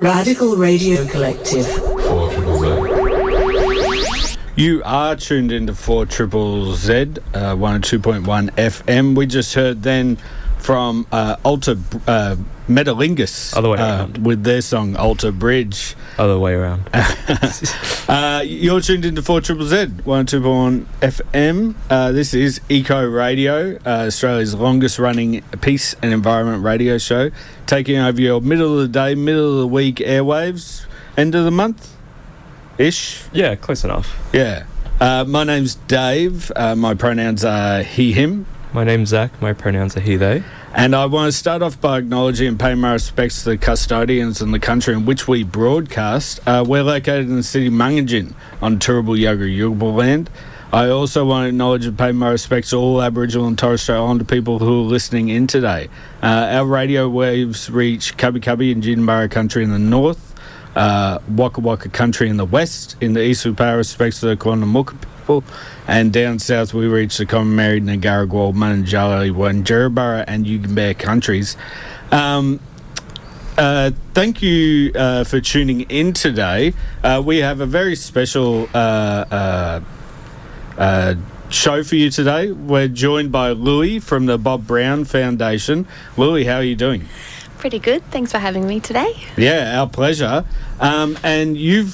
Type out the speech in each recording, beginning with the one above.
Radical Radio Collective. 4ZZZ. You are tuned into 4ZZZ, 102.1 FM. We just heard then from Alter Metalingus. Other way around. With their song Alter Bridge. Other way around. You're tuned into 4ZZZ, 102.1 FM. This is Eco Radio, Australia's longest running peace and environment radio show, taking over your middle of the day, middle of the week airwaves, end of the month-ish. Yeah, close enough. Yeah. My name's Dave. My pronouns are he, him. My name's Zack. My pronouns are he, they. And I want to start off by acknowledging and paying my respects to the custodians in the country in which we broadcast. We're located in the city of Mungingin on Turrbal Yuggera land. I also want to acknowledge and pay my respects to all Aboriginal and Torres Strait Islander people who are listening in today. Our radio waves reach Cubby Cubby and Jinbara country in the north, Waka Waka country in the west. In the east we pay our respects to the Mookin-Bah people, and down south we reach the Common Married, Nagaragwal, Mununjali, Wanjerabara and Yuginbah countries. Thank you for tuning in today. We have a very special show for you today. We're joined by Louie from the Bob Brown Foundation. Louie, how are you doing? Pretty good. Thanks for having me today. Yeah, our pleasure. And you're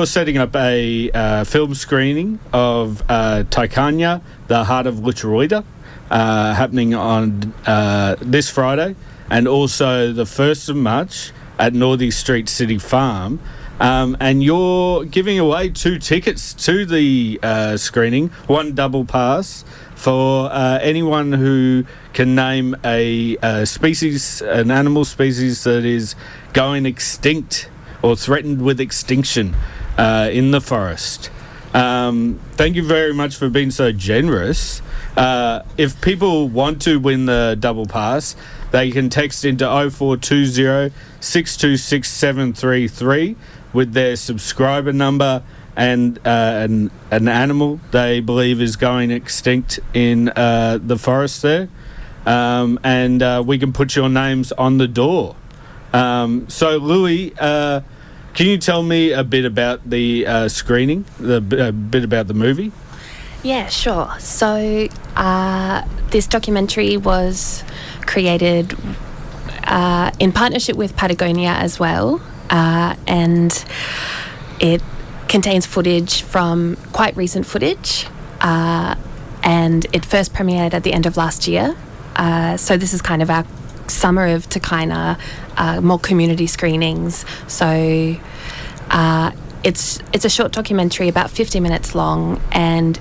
setting up a film screening of Takayna, the Heart of Lutruwita, happening on this Friday, and also the 1st of March at Northey Street City Farm. And you're giving away 2 tickets to the screening, 1 double pass for anyone who can name a species, an animal species that is going extinct or threatened with extinction in the forest. Thank you very much for being so generous. If people want to win the double pass, they can text into 0420 626 733 with their subscriber number and an animal they believe is going extinct in the forest there. And we can put your names on the door. So, Louie, can you tell me a bit about the screening, a bit about the movie? Yeah, sure. So this documentary was created in partnership with Patagonia as well, and it contains footage from quite recent footage, and it first premiered at the end of last year. So this is kind of our summer of Takayna, more community screenings. So it's a short documentary, about 50 minutes long, and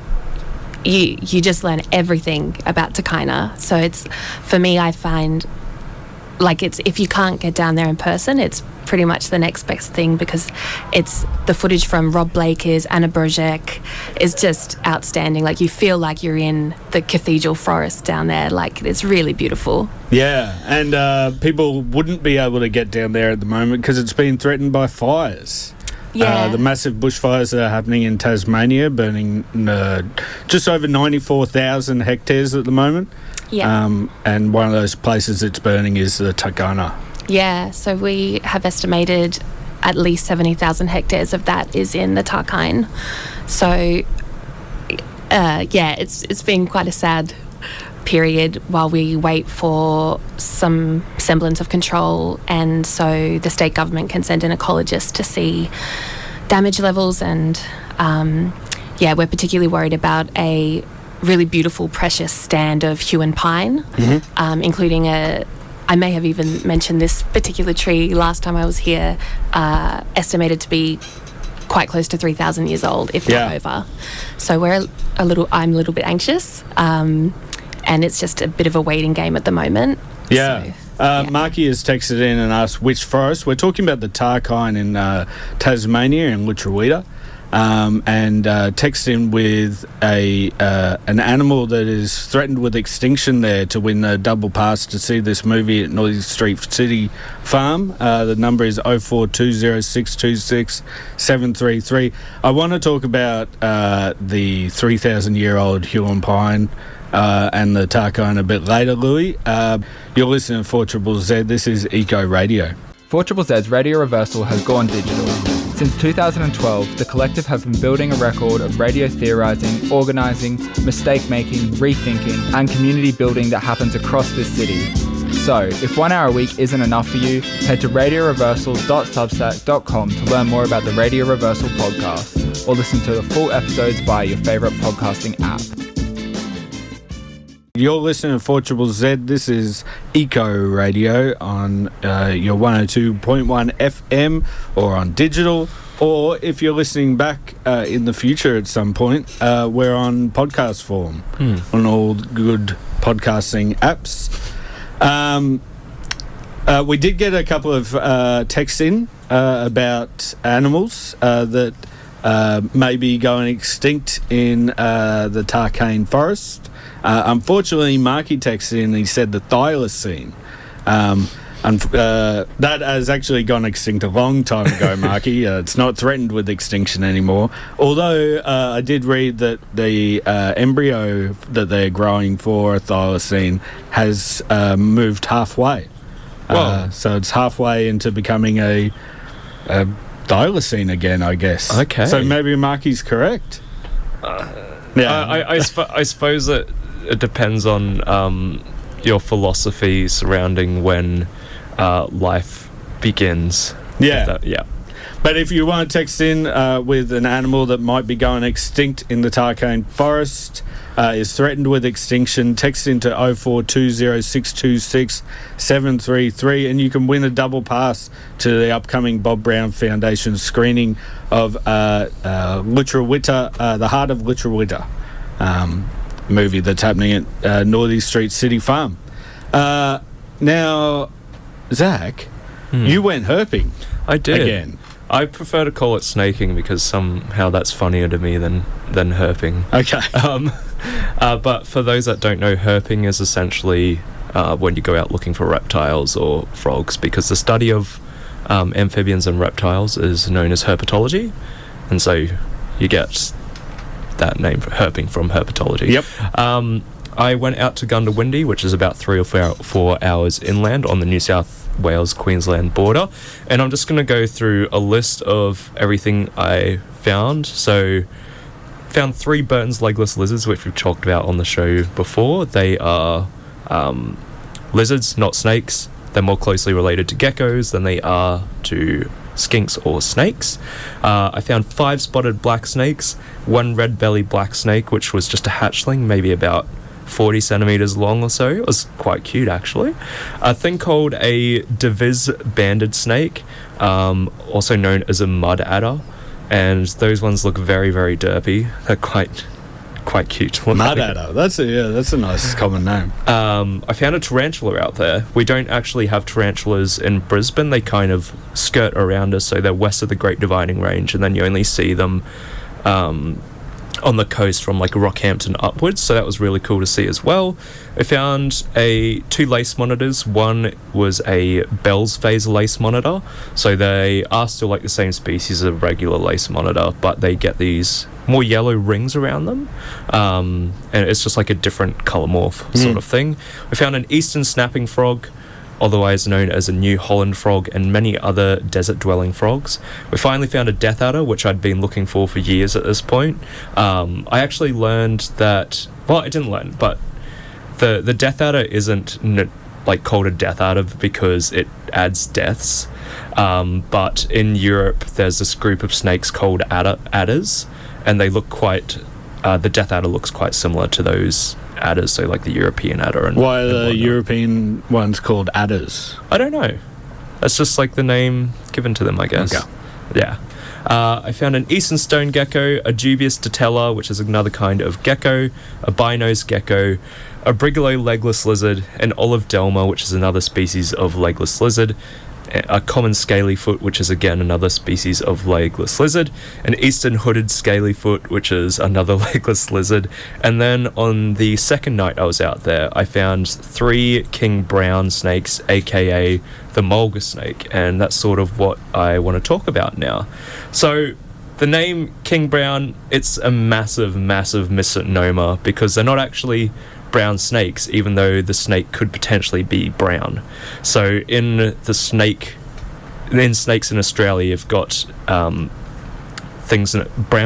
you just learn everything about Takayna. So it's, for me, I find like it's, if you can't get down there in person, it's pretty much the next best thing, because it's the footage from Rob Blakers, Anna Brozek is just outstanding. Like, you feel like you're in the cathedral forest down there. Like, it's really beautiful. Yeah, and people wouldn't be able to get down there at the moment because it's been threatened by fires. Yeah. The massive bushfires that are happening in Tasmania, burning just over 94,000 hectares at the moment. Yeah. And one of those places it's burning is the Takayna. Yeah, so we have estimated at least 70,000 hectares of that is in the Takayna. So, yeah, it's been quite a sad period while we wait for some semblance of control, and so the state government can send an ecologist to see damage levels, and yeah, we're particularly worried about a really beautiful precious stand of hue and pine, including I may have even mentioned this particular tree last time I was here, estimated to be quite close to 3,000 years old, if not over. So I'm a little bit anxious, and it's just a bit of a waiting game at the moment. Yeah. So, Marky has texted in and asked which forest. We're talking about the Takayna in Tasmania in Lutruwita, and texted in with an animal that is threatened with extinction there to win a double pass to see this movie at Northey Street City Farm. The number is 0420 626 733. I want to talk about the 3,000-year-old hue and pine and the Takayna a bit later, Louie. You're listening to 4ZZZ. This is Eco Radio. 4ZZ's Radio Reversal has gone digital. Since 2012, the collective have been building a record of radio theorising, organising, mistake-making, rethinking and community building that happens across this city. So, if 1 hour a week isn't enough for you, head to radioreversal.substack.com to learn more about the Radio Reversal podcast, or listen to the full episodes via your favourite podcasting app. You're listening to 4ZZZ. This is Eco Radio on your 102.1 FM or on digital. Or if you're listening back in the future at some point, we're on podcast form on all good podcasting apps. We did get a couple of texts in about animals that may be going extinct in the Takayna forest. Unfortunately, Marky texted in and he said the thylacine. That has actually gone extinct a long time ago, Marky. It's not threatened with extinction anymore. Although I did read that the embryo that they're growing for thylacine has moved halfway. So it's halfway into becoming a thylacine again, I guess. Okay. So maybe Marky's correct. I suppose that it depends on your philosophy surrounding when life begins. Yeah. Yeah. But if you want to text in with an animal that might be going extinct in the Takayna forest, is threatened with extinction, text into 0420626733 and you can win a double pass to the upcoming Bob Brown Foundation screening of Lutruwita, the Heart of Lutruwita movie that's happening at Northey Street City Farm. Now, Zach, you went herping. I did. Again. I prefer to call it snaking because somehow that's funnier to me than herping. Okay. But for those that don't know, herping is essentially when you go out looking for reptiles or frogs, because the study of amphibians and reptiles is known as herpetology, and so you get that name for herping from herpetology. Yep. I went out to Gundawindi, which is about 3 or 4 hours inland on the New South Wales Queensland border, and I'm just going to go through a list of everything I found. So found 3 Burton's legless lizards, which we've talked about on the show before. They are lizards, not snakes. They're more closely related to geckos than they are to skinks or snakes. I found 5 spotted black snakes, 1 red-bellied black snake, which was just a hatchling, maybe about 40 centimeters long or so. It was quite cute, actually. A thing called a Deviz banded snake, also known as a mud adder, and those ones look very, very derpy. They're quite cute. Mud adder. That's a nice common name. I found a tarantula out there. We don't actually have tarantulas in Brisbane. They kind of skirt around us, so they're west of the Great Dividing Range, and then you only see them on the coast from like Rockhampton upwards, so that was really cool to see as well. I found 2 lace monitors. One was a Bell's phase lace monitor, so they are still like the same species of regular lace monitor, but they get these more yellow rings around them, and it's just like a different colour morph sort of thing. I found an eastern snapping frog, otherwise known as a New Holland frog, and many other desert-dwelling frogs. We finally found a death adder, which I'd been looking for years at this point. I actually learned that... Well, I didn't learn, but the death adder isn't called a death adder because it adds deaths. But in Europe, there's this group of snakes called adders, and they look quite... the death adder looks quite similar to those adders, so like the European adder. And why are the European ones called adders? I don't know. That's just like the name given to them, I guess. Okay. Yeah. I found an eastern stone gecko, a dubious dotella, which is another kind of gecko, a bine-nosed gecko, a brigalow legless lizard, an olive delma, which is another species of legless lizard, a common scalyfoot, which is again another species of legless lizard, an eastern hooded scalyfoot, which is another legless lizard, and then on the second night I was out there, I found 3 king brown snakes, aka the mulga snake, and that's sort of what I want to talk about now. So the name king brown, it's a massive misnomer, because they're not actually brown snakes, even though the snake could potentially be brown. So in the snake in snakes in Australia, you've got brown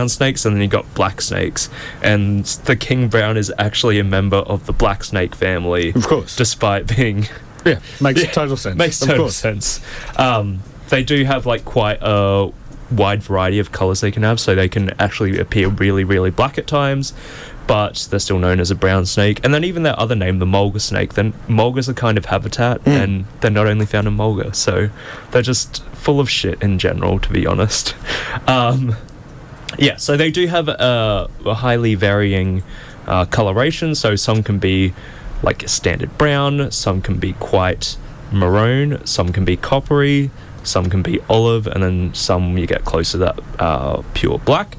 snakes, and then you've got black snakes. And the king brown is actually a member of the black snake family. Of course. Despite being... Yeah, makes total sense. Makes total sense. They do have like quite a wide variety of colours they can have, so they can actually appear really, really black at times, but they're still known as a brown snake. And then even their other name, the mulga snake, then mulga's a kind of habitat, and they're not only found in mulga, so they're just full of shit in general, to be honest. Yeah, so they do have a highly varying coloration, so some can be like a standard brown, some can be quite maroon, some can be coppery, some can be olive, and then some you get closer to that pure black.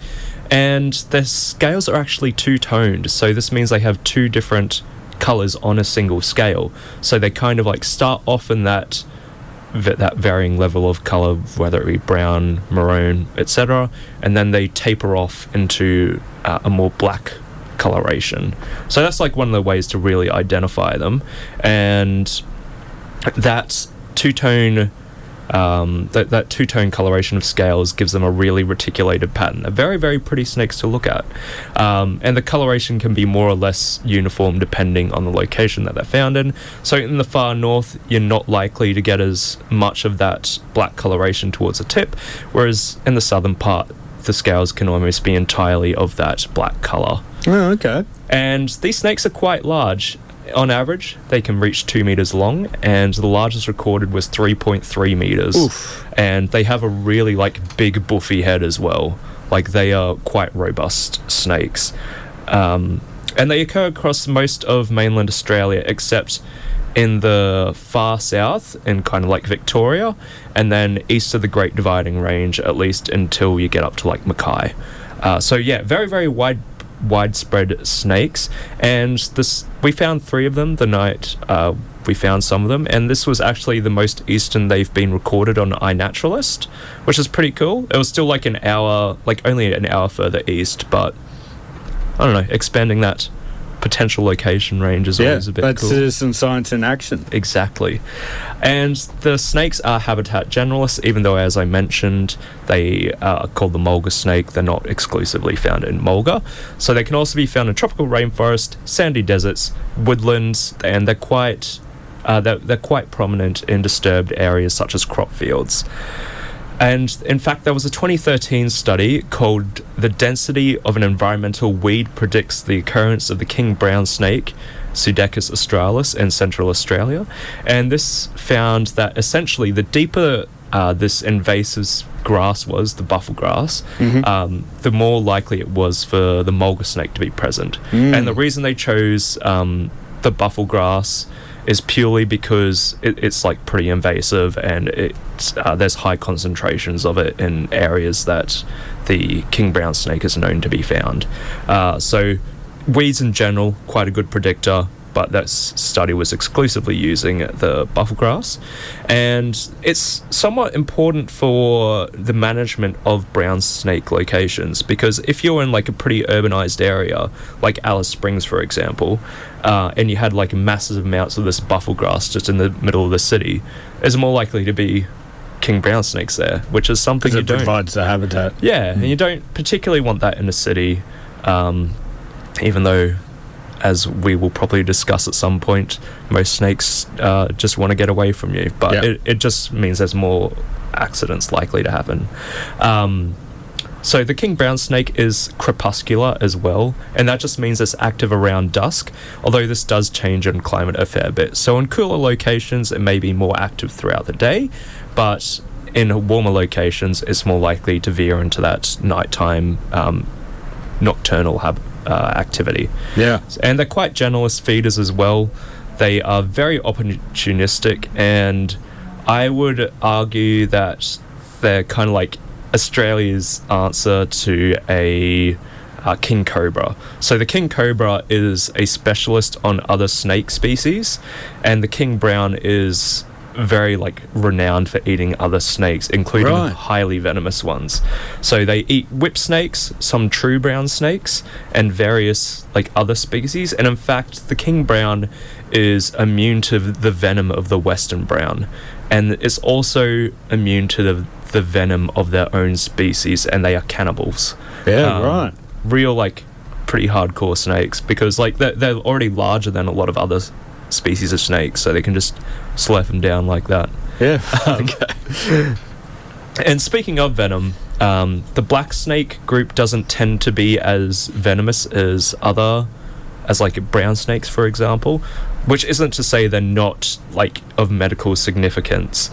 And their scales are actually two-toned, so this means they have two different colours on a single scale. So they kind of like start off in that varying level of colour, whether it be brown, maroon, etc., and then they taper off into a more black coloration. So that's like one of the ways to really identify them. And that two-tone that two-tone coloration of scales gives them a really reticulated pattern. They're very, very pretty snakes to look at. And the coloration can be more or less uniform depending on the location that they're found in. So in the far north, you're not likely to get as much of that black coloration towards the tip, whereas in the southern part, the scales can almost be entirely of that black colour. Oh, okay. And these snakes are quite large. On average, they can reach 2 meters long, and the largest recorded was 3.3 meters. Oof. And they have a really like big buffy head as well. Like they are quite robust snakes. And they occur across most of mainland Australia, except in the far south, in kind of like Victoria, and then east of the Great Dividing Range, at least until you get up to like Mackay. So yeah, very, very widespread snakes. And we found 3 of them the night we found some of them, and this was actually the most eastern they've been recorded on iNaturalist, which is pretty cool. It was still like only an hour further east, but I don't know, expanding that potential location range is always a bit that's cool. Citizen science in action. Exactly. And the snakes are habitat generalists, even though, as I mentioned, they are called the mulga snake. They're not exclusively found in mulga. So they can also be found in tropical rainforest, sandy deserts, woodlands, and they're quite prominent in disturbed areas such as crop fields. And in fact, there was a 2013 study called "The Density of an Environmental Weed Predicts the Occurrence of the King Brown Snake, Pseudechis australis, in Central Australia." And this found that essentially the deeper this invasive grass was, the buffel grass, the more likely it was for the mulga snake to be present. And the reason they chose the buffel grass is purely because it's like pretty invasive, and there's high concentrations of it in areas that the king brown snake is known to be found. So weeds in general, quite a good predictor, but that study was exclusively using the buffel grass. And it's somewhat important for the management of brown snake locations, because if you're in like a pretty urbanized area, like Alice Springs, for example, and you had like massive amounts of this buffel grass just in the middle of the city, there's more likely to be king brown snakes there, which is something you don't... provides the habitat. Yeah, and you don't particularly want that in a city, even though, as we will probably discuss at some point, most snakes just want to get away from you. But it just means there's more accidents likely to happen. So the king brown snake is crepuscular as well, and that just means it's active around dusk, although this does change in climate a fair bit. So in cooler locations, it may be more active throughout the day, but in warmer locations, it's more likely to veer into that nighttime nocturnal activity. Yeah. And they're quite generalist feeders as well. They are very opportunistic, and I would argue that they're kind of like Australia's answer to a king cobra. So the king cobra is a specialist on other snake species, and the king brown is very like renowned for eating other snakes, including Right. highly venomous ones. So they eat whip snakes, some true brown snakes, and various like other species. And in fact, the king brown is immune to the venom of the western brown, and it's also immune to the venom of their own species, and they are cannibals. Yeah, right. Real like pretty hardcore snakes, because like they're already larger than a lot of other species of snakes, so they can just slurp them down like that. Yeah. Okay. And speaking of venom, the black snake group doesn't tend to be as venomous as like brown snakes, for example, which isn't to say they're not like of medical significance.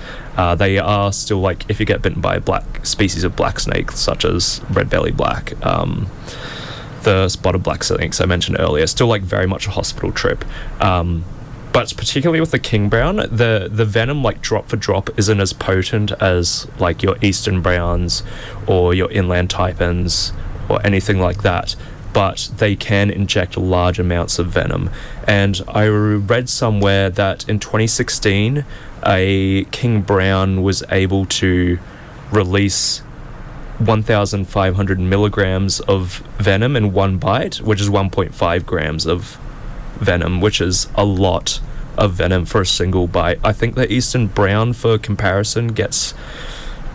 They are still, like, if you get bitten by a black species of black snake, such as red belly black, the spotted black snakes I mentioned earlier, still like very much a hospital trip. But particularly with the king brown, the venom, like drop for drop, isn't as potent as like your eastern browns or your inland taipans or anything like that. But they can inject large amounts of venom. And I read somewhere that in 2016, a king brown was able to release 1,500 milligrams of venom in one bite, which is 1.5 grams of venom, which is a lot of venom for a single bite. I think the eastern brown, for comparison, gets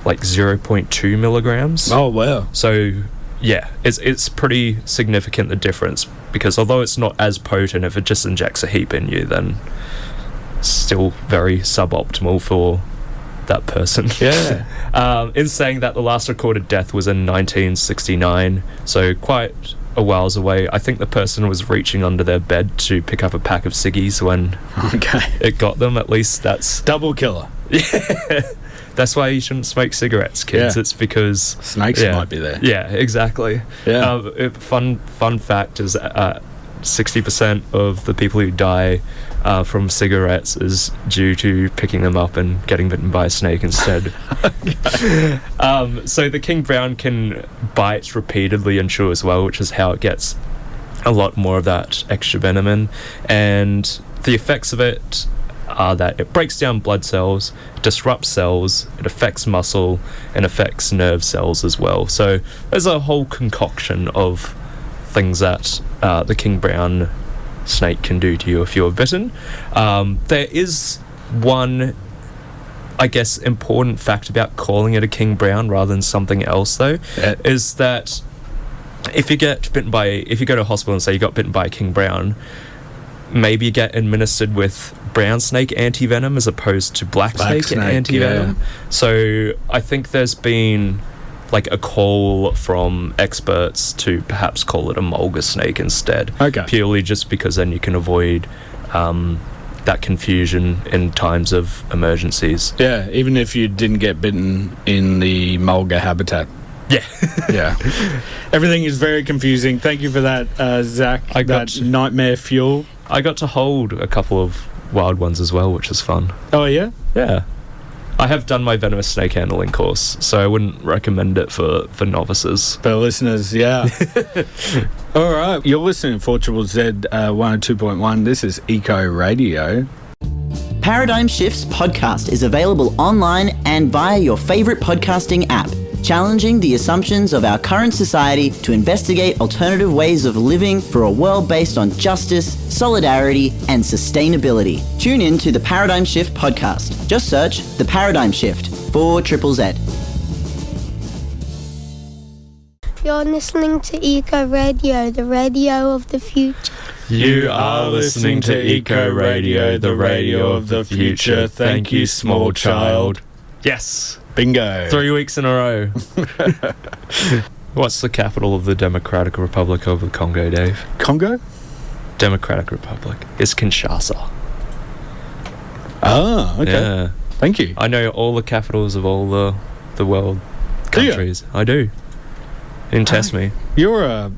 like 0.2 milligrams. Oh, wow. So yeah, it's pretty significant, the difference, because although it's not as potent, if it just injects a heap in you, then it's still very suboptimal for that person. Yeah. In saying that, the last recorded death was in 1969, so quite a whiles away. I think the person was reaching under their bed to pick up a pack of ciggies when it got them. At least that's Double killer. Yeah. That's why you shouldn't smoke cigarettes, kids. Yeah. It's because Snakes might be there. Yeah, exactly. Yeah. Fun fact is 60% of the people who die from cigarettes is due to picking them up and getting bitten by a snake instead. So the king brown can bite repeatedly and chew as well, which is how it gets a lot more of that extra venom in. And the effects of it are that it breaks down blood cells, disrupts cells, it affects muscle, and affects nerve cells as well. So there's a whole concoction of things that the king brown snake can do to you if you're bitten. There is one, I guess, important fact about calling it a king brown rather than something else, though, is that if you go to a hospital and say you got bitten by a king brown, maybe you get administered with brown snake anti-venom as opposed to black snake anti-venom. Yeah. So I think there's been like a call from experts to perhaps call it a mulga snake instead. Okay. Purely just because then you can avoid that confusion in times of emergencies. Yeah, even if you didn't get bitten in the mulga habitat. Yeah. Yeah. Everything is very confusing. Thank you for that, Zach. Nightmare fuel. I got to hold a couple of wild ones as well, which is fun. Oh, yeah? Yeah. I have done my venomous snake handling course, so I wouldn't recommend it for novices. For listeners, yeah. All right. You're listening to 4ZZZ 102.1. This is Eco Radio. Paradigm Shifts podcast is available online and via your favourite podcasting app, challenging the assumptions of our current society to investigate alternative ways of living for a world based on justice, solidarity, and sustainability. Tune in to the Paradigm Shift podcast. Just search The Paradigm Shift for ZZZ. You're listening to Eco Radio, the radio of the future. You are listening to Eco Radio, the radio of the future. Thank you, small child. Yes. Bingo. 3 weeks in a row. What's the capital of the Democratic Republic of the Congo, Dave? Congo? Democratic Republic. It's Kinshasa. Ah, okay. Yeah. Thank you. I know all the capitals of all the world Do you? countries. I do. You can test me. You're a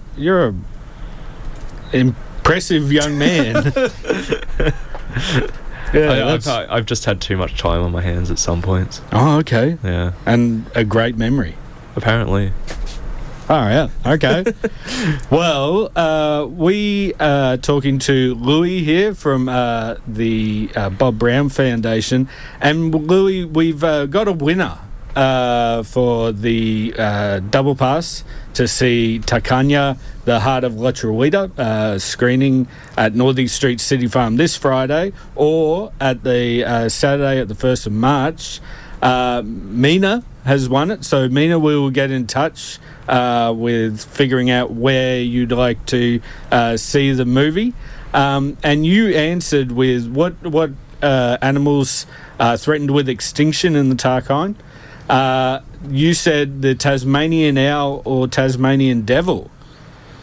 impressive young man. Yeah, I've just had too much time on my hands at some points. Oh, okay. Yeah. And a great memory. Apparently. Oh, yeah. Okay. Well, we are talking to Louie here from the Bob Brown Foundation. And, Louie, we've got a winner for the double pass to see Takayna, the Heart of Lutruwita, screening at Northey Street City Farm this Friday, or at the Saturday at the 1st of March. Mina has won it, so Mina, we will get in touch with figuring out where you'd like to see the movie. And you answered with what animals are threatened with extinction in the Takayna. You said the Tasmanian owl or Tasmanian devil.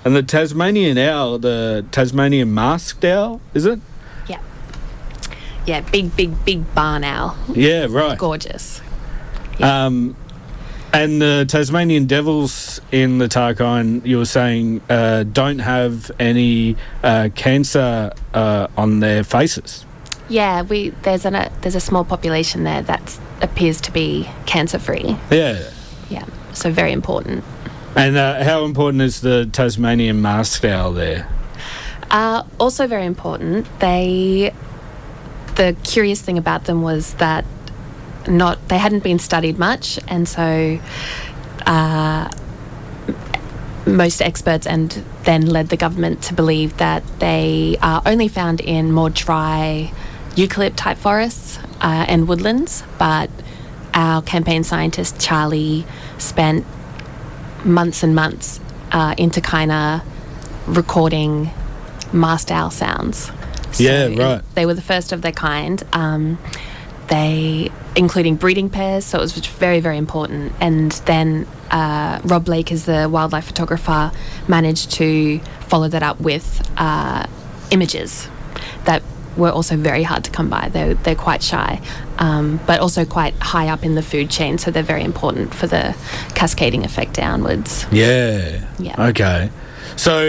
And the Tasmanian owl, the Tasmanian masked owl, is it? Yeah. Yeah, big barn owl. Yeah, right. Gorgeous. And the Tasmanian devils in the Takayna, you were saying, don't have any cancer on their faces. Yeah, there's a small population there that appears to be cancer-free. Yeah. Yeah, so very important. And how important is the Tasmanian masked owl there? Also very important. The curious thing about them was that they hadn't been studied much, and so most experts and then led the government to believe that they are only found in more dry eucalypt type forests and woodlands. But our campaign scientist Charlie spent months and months in Takayna recording masked owl sounds. So yeah, right. They were the first of their kind. Including breeding pairs, so it was very, very important. And then Rob Blake, as the wildlife photographer, managed to follow that up with images that were also very hard to come by. They're quite shy, but also quite high up in the food chain, so they're very important for the cascading effect downwards. Yeah. Yeah. Okay. So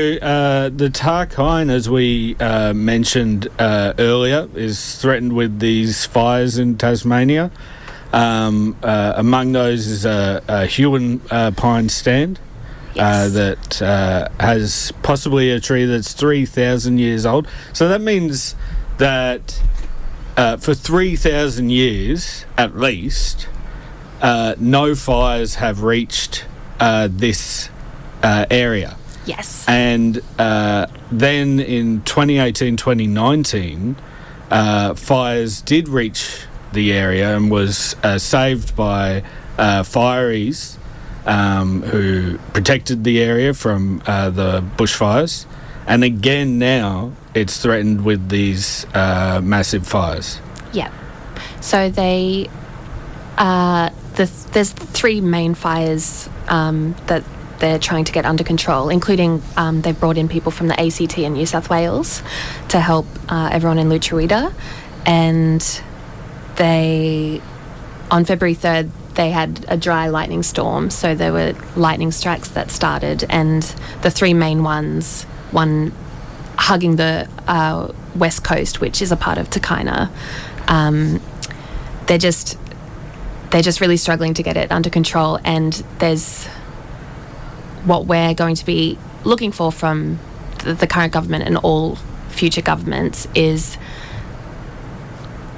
the Takayna, as we mentioned earlier, is threatened with these fires in Tasmania. Among those is a Huon pine stand. Yes. That has possibly a tree that's 3,000 years old. So that means that for 3,000 years, at least, no fires have reached this area. Yes. And then in 2018, 2019, fires did reach the area and was saved by fireys who protected the area from the bushfires. And again now it's threatened with these massive fires. Yeah. So there's 3 main fires that they're trying to get under control, including they've brought in people from the ACT and New South Wales to help everyone in Lutruwita. And on February 3rd, they had a dry lightning storm, so there were lightning strikes that started, and the 3 main ones, one hugging the west coast, which is a part of Takayna, they're just really struggling to get it under control. And there's what we're going to be looking for from the current government and all future governments is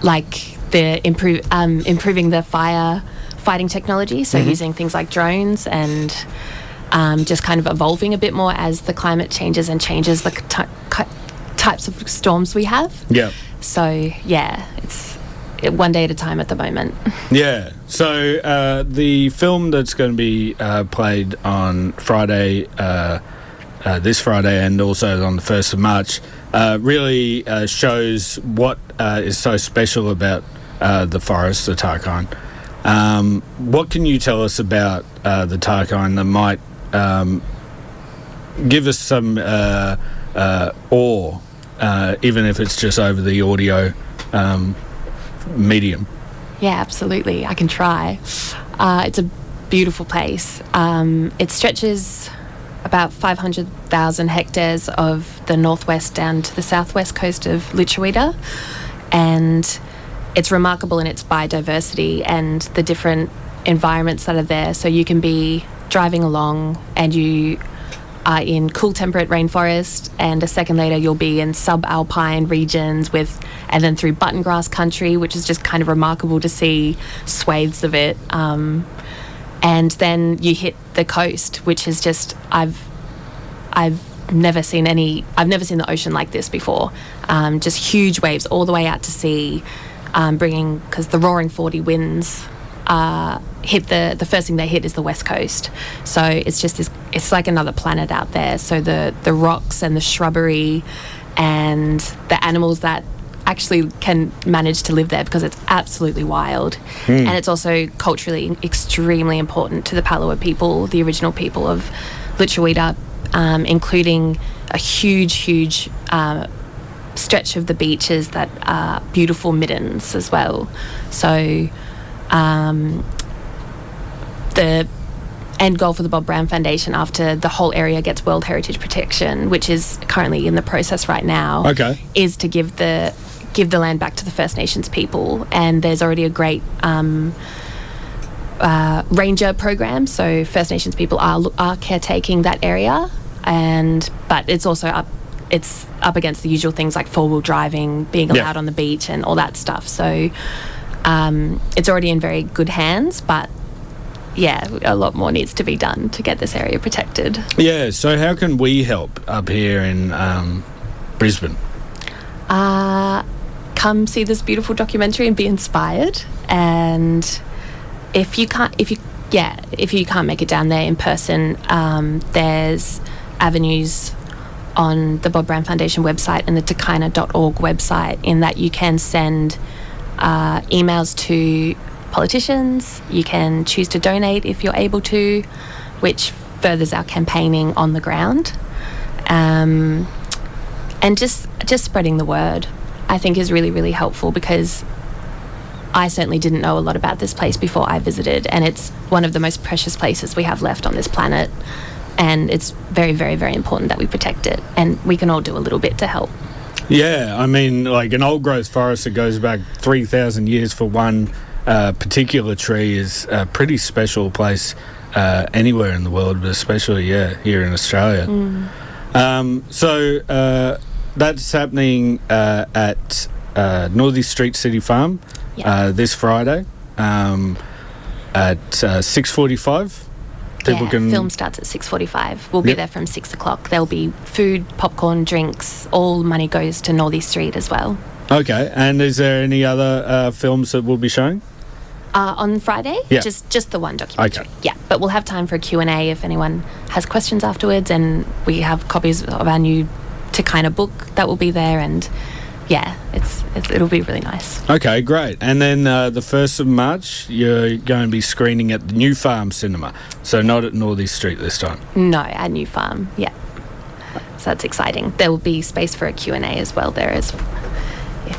like the improving the fighting technology, so using things like drones and just kind of evolving a bit more as the climate changes and changes the types of storms we have. Yeah. So yeah, it's one day at a time at the moment. Yeah. So the film that's going to be played on Friday, this Friday, and also on the 1st of March, really shows what is so special about the forest, the Takayna. What can you tell us about the Takayna that might give us some awe, even if it's just over the audio medium? Yeah, absolutely. I can try. It's a beautiful place. It stretches about 500,000 hectares of the northwest down to the southwest coast of Lutruwita, and it's remarkable in its biodiversity and the different environments that are there. So you can be driving along and you are in cool temperate rainforest, and a second later you'll be in subalpine regions and then through button grass country, which is just kind of remarkable to see swathes of it. And then you hit the coast, which is just I've never seen the ocean like this before. Just huge waves all the way out to sea, because the roaring 40 winds hit the first thing they hit is the west coast. So it's just it's like another planet out there. So the rocks and the shrubbery and the animals that actually can manage to live there, because it's absolutely wild. And it's also culturally extremely important to the Palawa people, the original people of Lutruwita, including a huge stretch of the beaches that are beautiful middens as well. So the end goal for the Bob Brown Foundation, after the whole area gets World Heritage protection, which is currently in the process right now, is to give the land back to the First Nations people. And there's already a great ranger program, so First Nations people are caretaking that area, but it's also up against the usual things like four-wheel driving, being allowed on the beach and all that stuff. So it's already in very good hands, but a lot more needs to be done to get this area protected. Yeah, so how can we help up here in Brisbane? Come see this beautiful documentary and be inspired. And if you can't make it down there in person, there's avenues on the Bob Brown Foundation website and the Takayna.org website, in that you can send emails to politicians. You can choose to donate if you're able to, which furthers our campaigning on the ground. And just spreading the word, I think, is really, really helpful, because I certainly didn't know a lot about this place before I visited, and it's one of the most precious places we have left on this planet, and it's very, very, very important that we protect it, and we can all do a little bit to help. Yeah, I mean, like an old-growth forest that goes back 3,000 years for one particular tree is a pretty special place anywhere in the world, but especially, here in Australia. So that's happening at Northey Street City Farm this Friday at 6:45. Film starts at 6:45. We'll be there from 6 o'clock. There'll be food, popcorn, drinks. All money goes to Northey Street as well. Okay, and is there any other films that we'll be showing? On Friday? Yeah. Just the one documentary. Okay. Yeah, but we'll have time for a Q&A if anyone has questions afterwards, and we have copies of our new Takayna book that will be there, and it'll be really nice. Okay, great. And then the 1st of March, you're going to be screening at the New Farm Cinema, so not at Northey Street this time? No, at New Farm, yeah. So that's exciting. There will be space for a Q&A as well there, if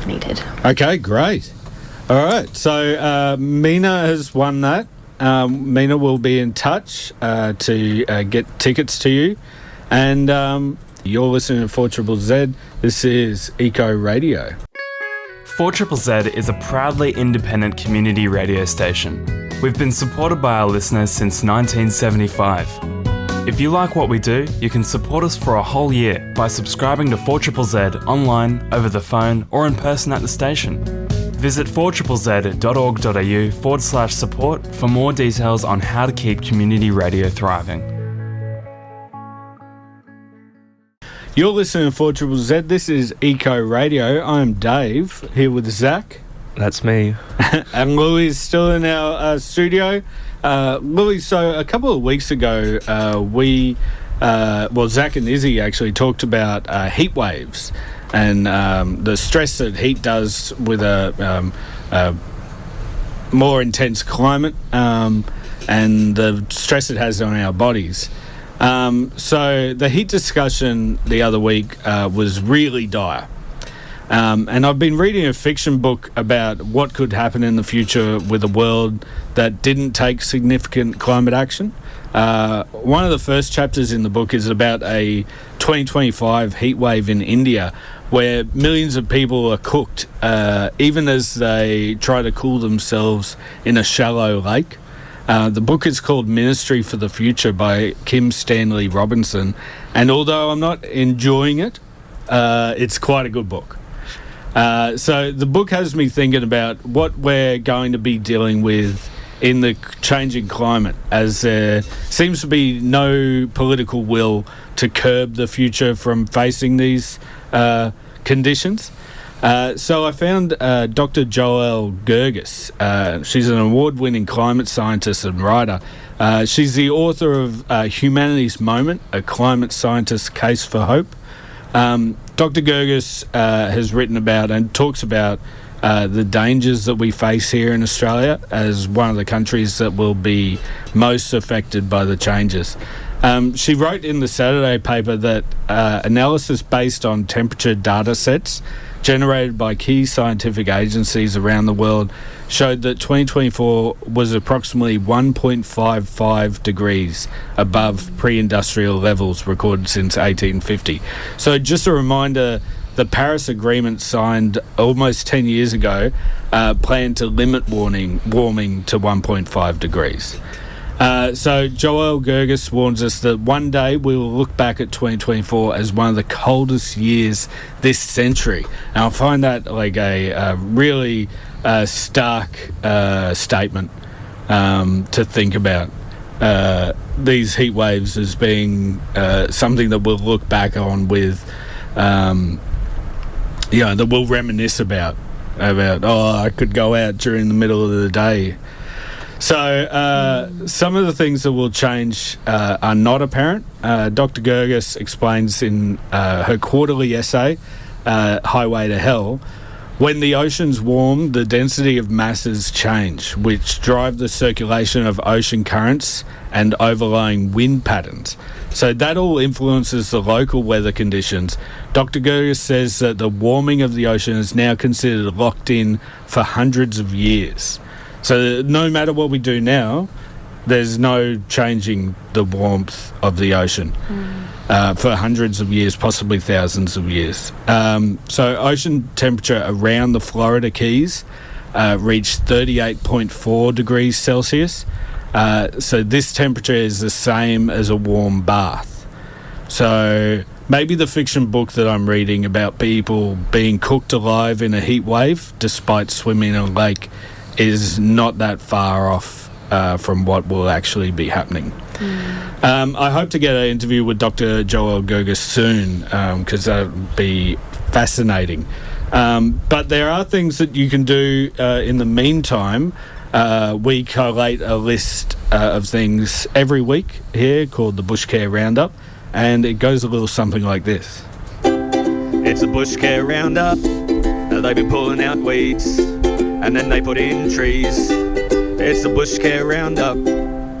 needed. Okay, great. All right, so Mina has won that. Mina will be in touch to get tickets to you. And you're listening to 4ZZZ. This is Eco Radio. 4ZZZ is a proudly independent community radio station. We've been supported by our listeners since 1975. If you like what we do, you can support us for a whole year by subscribing to 4ZZZ online, over the phone, or in person at the station. Visit 4ZZZ.org.au/support for more details on how to keep community radio thriving. You're listening to 4ZZZ. This is Eco Radio. I'm Dave, here with Zack. That's me. And Louie is still in our studio. Louie, so a couple of weeks ago, Zack and Izzy actually talked about heat waves and the stress that heat does with a more intense climate and the stress it has on our bodies. So the heat discussion the other week was really dire. And I've been reading a fiction book about what could happen in the future with a world that didn't take significant climate action. One of the first chapters in the book is about a 2025 heat wave in India where millions of people are cooked even as they try to cool themselves in a shallow lake. The book is called Ministry for the Future by Kim Stanley Robinson, and although I'm not enjoying it, it's quite a good book. So the book has me thinking about what we're going to be dealing with in the changing climate, as there seems to be no political will to curb the future from facing these conditions. So I found Dr. Joelle Gerges. She's an award-winning climate scientist and writer. She's the author of Humanity's Moment, A Climate Scientist's Case for Hope. Dr. Gerges has written about and talks about the dangers that we face here in Australia as one of the countries that will be most affected by the changes. She wrote in the Saturday paper that analysis based on temperature data sets generated by key scientific agencies around the world showed that 2024 was approximately 1.55 degrees above pre-industrial levels recorded since 1850. So just a reminder, the Paris Agreement, signed almost 10 years ago, planned to limit warming to 1.5 degrees. So Joelle Gerges warns us that one day we will look back at 2024 as one of the coldest years this century. And I find that like a really stark statement to think about. These heat waves as being something that we'll look back on with, that we'll reminisce about, I could go out during the middle of the day. So some of the things that will change are not apparent. Dr. Gerges explains in her quarterly essay, Highway to Hell, when the oceans warm, the density of masses change, which drive the circulation of ocean currents and overlying wind patterns. So that all influences the local weather conditions. Dr. Gerges says that the warming of the ocean is now considered locked in for hundreds of years. So no matter what we do now, there's no changing the warmth of the ocean for hundreds of years, possibly thousands of years. So ocean temperature around the Florida Keys reached 38.4 degrees Celsius. So this temperature is the same as a warm bath. So maybe the fiction book that I'm reading about people being cooked alive in a heat wave despite swimming in a lake is not that far off from what will actually be happening. I hope to get an interview with Dr. Joelle Gerges soon, because that would be fascinating. But there are things that you can do in the meantime. We collate a list of things every week here called the Bushcare Roundup, and it goes a little something like this. It's the Bushcare Roundup. They've been pulling out weeds, and then they put in trees. It's the Bushcare Roundup.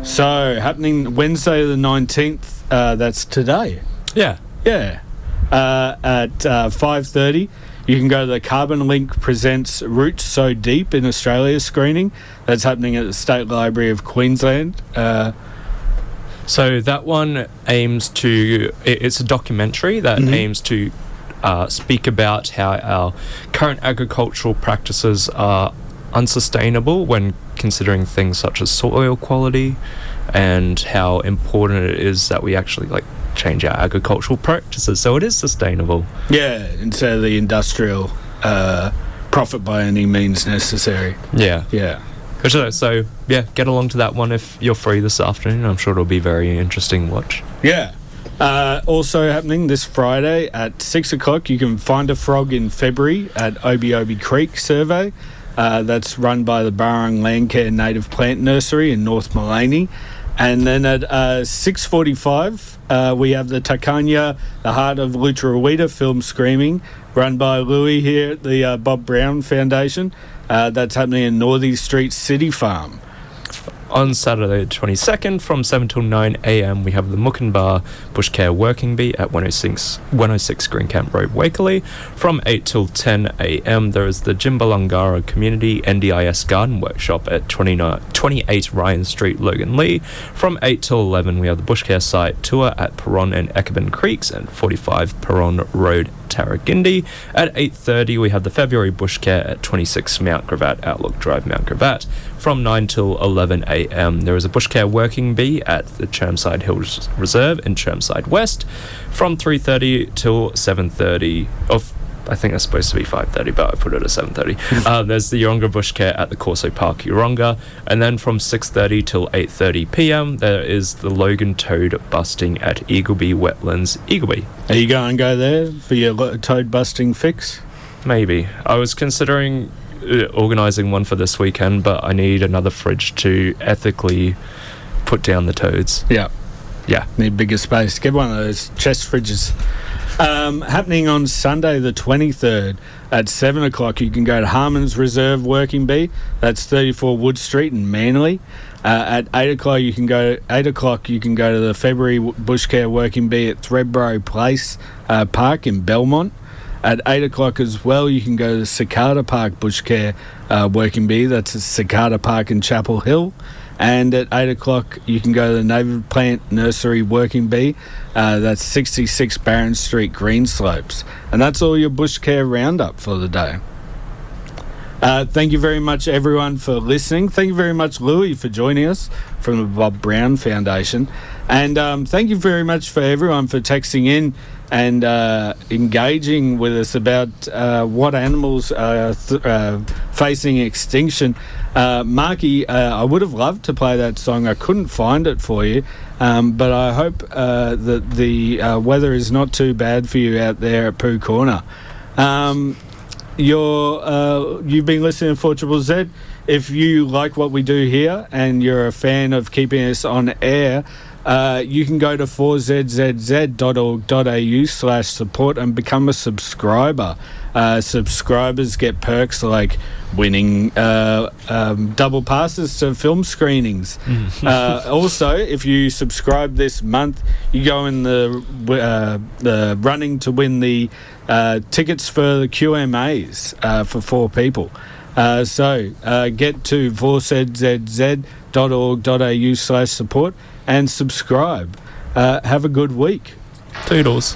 So, happening Wednesday the 19th, that's today. Yeah. Yeah. At 5:30, you can go to the CarbonLink Presents Roots So Deep in Australia screening. That's happening at the State Library of Queensland. So that one aims to... It's a documentary that aims to speak about how our current agricultural practices are unsustainable when considering things such as soil quality, and how important it is that we actually change our agricultural practices so it is sustainable. Yeah, instead of the industrial profit by any means necessary. Yeah. So get along to that one if you're free this afternoon. I'm sure it'll be very interesting watch. Yeah. Also happening this Friday at 6 o'clock, you can find a frog in February at Obi Obi Creek survey. That's run by the Barung Landcare Native Plant Nursery in North Maleny. And then at 6:45, we have the Takayna, the Heart of Lutruwita film screening, run by Louie here at the Bob Brown Foundation. That's happening in Northey Street City Farm. On Saturday the 22nd from 7 till 9 a.m. we have the Mookin-Bah Bushcare Working Bee at 106 Greencamp Road, Wakerley. From 8 till 10 a.m. there is the Jimbalangara Community NDIS Garden Workshop at 28 Ryan Street, Logan Lee. From 8 till 11 we have the Bushcare Site Tour at Perron and Ekaban Creeks and 45 Perron Road, Tarragindi. At 8:30 we have the February Bushcare at 26 Mount Gravatt Outlook Drive, Mount Gravatt. From 9 till 11 a.m. a.m. There is a Bushcare Working Bee at the Chermside Hills Reserve in Chermside West from 3:30 till 7:30. I think it's supposed to be 5:30, but I put it at 7:30. There's the Yeronga Bushcare at the Corso Park, Yeronga. And then from 6:30 till 8:30 p.m, there is the Logan Toad busting at Eagleby Wetlands, Eagleby. Are you going to go there for your toad busting fix? Maybe. I was considering organising one for this weekend, but I need another fridge to ethically put down the toads. Yeah. Yeah. Need bigger space. Get one of those chest fridges. Happening on Sunday the 23rd at 7 o'clock, you can go to Harmon's Reserve Working Bee. That's 34 Wood Street in Manly. At 8 o'clock, you can go to the February Bushcare Working Bee at Thredbo Place Park in Belmont. At 8 o'clock as well, you can go to the Cicada Park Bushcare Working Bee. That's at Cicada Park in Chapel Hill. And at 8 o'clock, you can go to the Native Plant Nursery Working Bee. That's 66 Barron Street, Greenslopes. And that's all your Bushcare Roundup for the day. Thank you very much, everyone, for listening. Thank you very much, Louie, for joining us from the Bob Brown Foundation. And thank you very much for everyone for texting in and engaging with us about what animals are facing extinction. Marky, I would have loved to play that song. I couldn't find it for you, but I hope that the weather is not too bad for you out there at Pooh Corner. You've been listening to 4ZZZ. If you like what we do here and you're a fan of keeping us on air, you can go to 4zzz.org.au/support and become a subscriber. Subscribers get perks like winning double passes to film screenings. Also, if you subscribe this month, you go in the running to win the tickets for the QMAs for 4 people. So get to 4zzz.org.au/support and subscribe. Have a good week. Toodles.